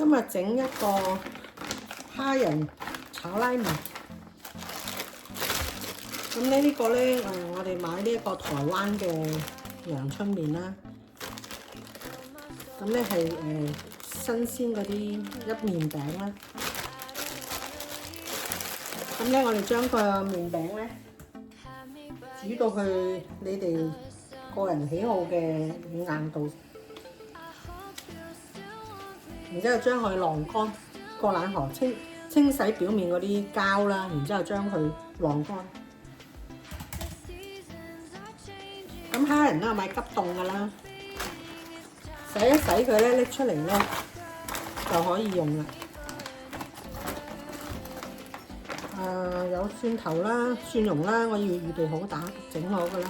今日整一個蝦仁炒拉麵。咁呢個咧，我哋買呢一個台灣嘅陽春麵啦。咁咧係新鮮嗰啲一麵餅啦。咁咧我哋將個麵餅咧煮到去你哋個人喜好嘅硬度，然之後將佢晾乾，過冷河清洗表面嗰啲膠啦，然之後將佢晾乾。咁蝦仁啦，買急凍㗎啦，洗一洗佢咧，拎出嚟咧就可以用啦。有蒜頭啦、蒜蓉啦，我要預備好整好㗎啦，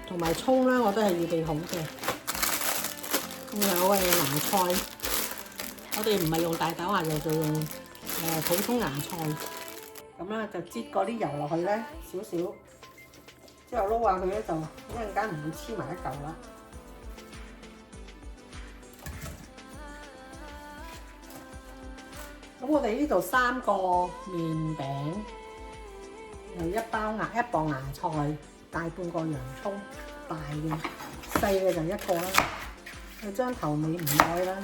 同埋葱啦，我都係預備好嘅。仲有芽菜，我哋唔係用大豆芽油，就用普通芽菜。咁啦，就擠嗰啲油落去咧，少少。之後撈下佢咧，就一陣間唔會黐埋一嚿啦。咁我哋呢度3個麵餅，有1磅芽菜，大半個洋葱，大嘅，細嘅就1個啦。佢將頭尾唔愛啦。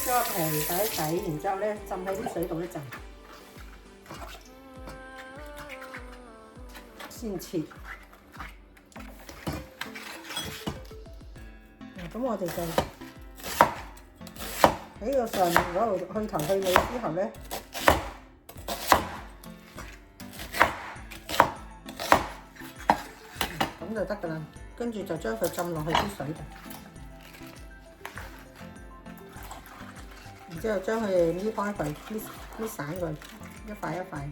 將個皮洗一洗，然之後咧浸喺啲水度一陣，先切。咁我哋就喺個上面嗰度去頭去尾之後咧，咁就得㗎啦。跟住就將佢浸落去啲水度。然之後將佢搣開佢，搣散佢，一塊一塊。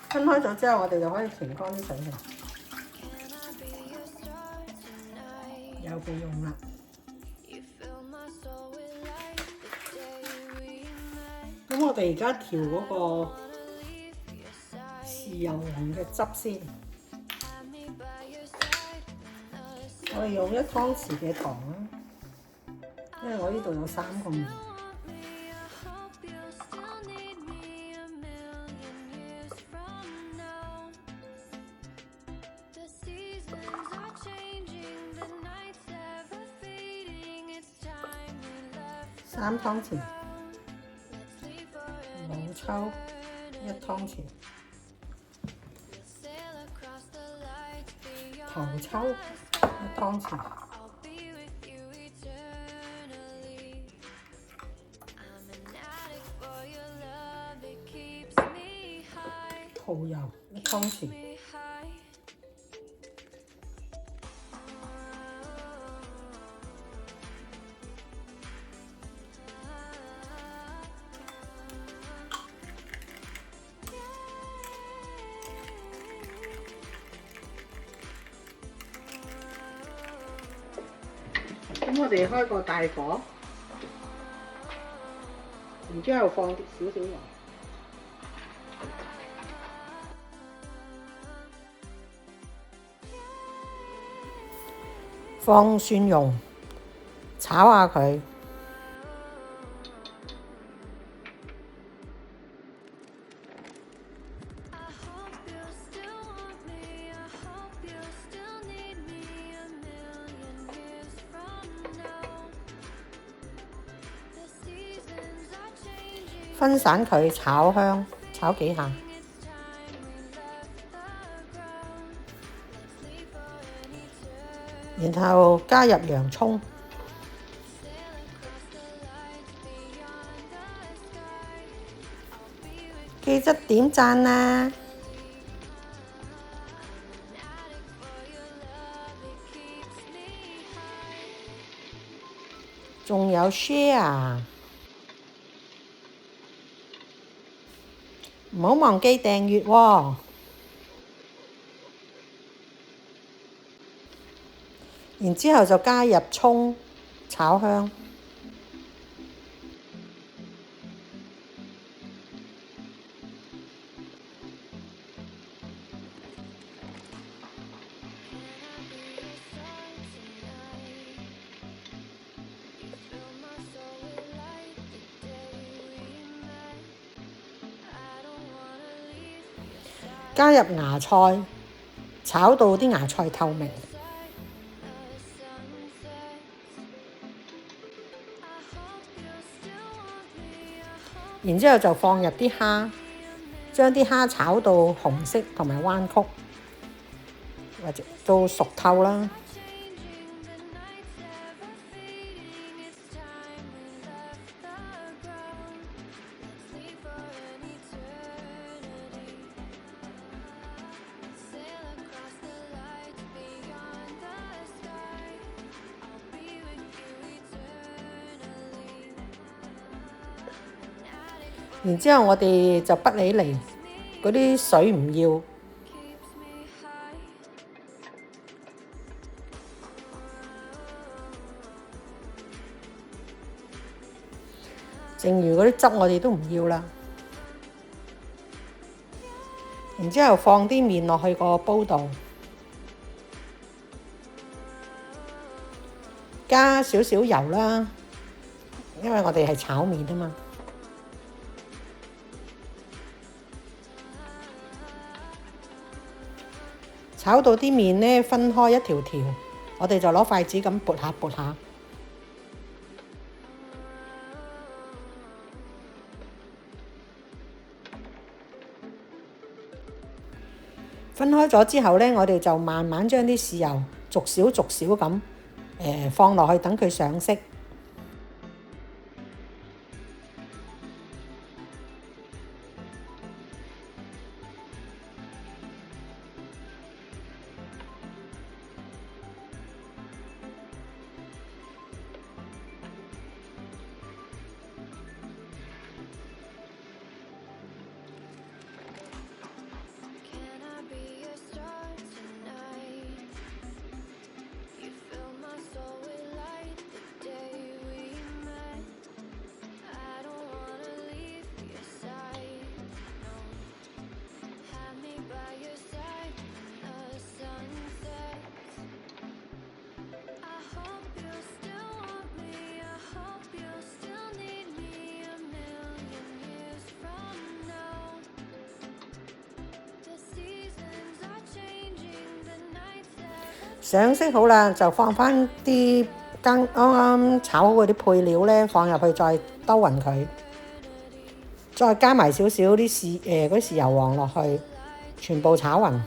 分開咗之後，我哋就可以擎乾啲水佢，有備用啦。咁我哋而家調嗰個豉油黃嘅汁先。我哋用1湯匙嘅糖啦。因為我呢度有3個麵，3湯匙，老抽1湯匙，頭抽1湯匙。蠔油1湯匙，咁我哋開個大火，然之後放少少油。放蒜蓉，炒下佢，分散佢，炒香，炒幾下。然後加入洋葱，記得點讚啦！仲有 share， 唔好忘記訂閱喎。然之後就加入葱，炒香。加入芽菜，炒到啲芽菜透明。然之後就放入啲蝦，將啲蝦炒到紅色同埋彎曲，或者到熟透啦。然之後我哋就滗起嚟，嗰啲水唔要。剩餘嗰啲汁我哋都唔要啦。然之後放啲麵落去個煲度，加少少油啦，因為我哋係炒麵啊嘛。炒到啲麵呢分開一條條，我哋就攞筷子咁撥下撥下。分開咗之後呢，我哋就慢慢將啲豉油逐少逐少咁放落去，等佢上色。上色好啦，就放翻啲啱啱炒好嗰啲配料呢，放入去再兜勻佢，再加埋少少啲嗰啲豉油黃落去，全部炒勻。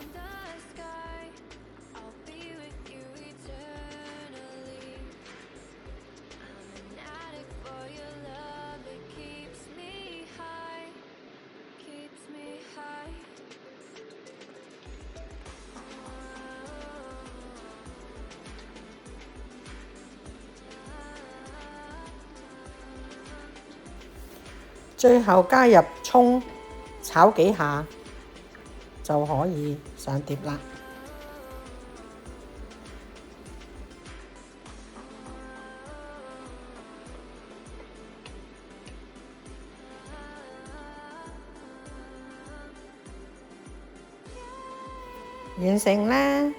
最後加入葱，炒幾下就可以上碟啦。完成啦！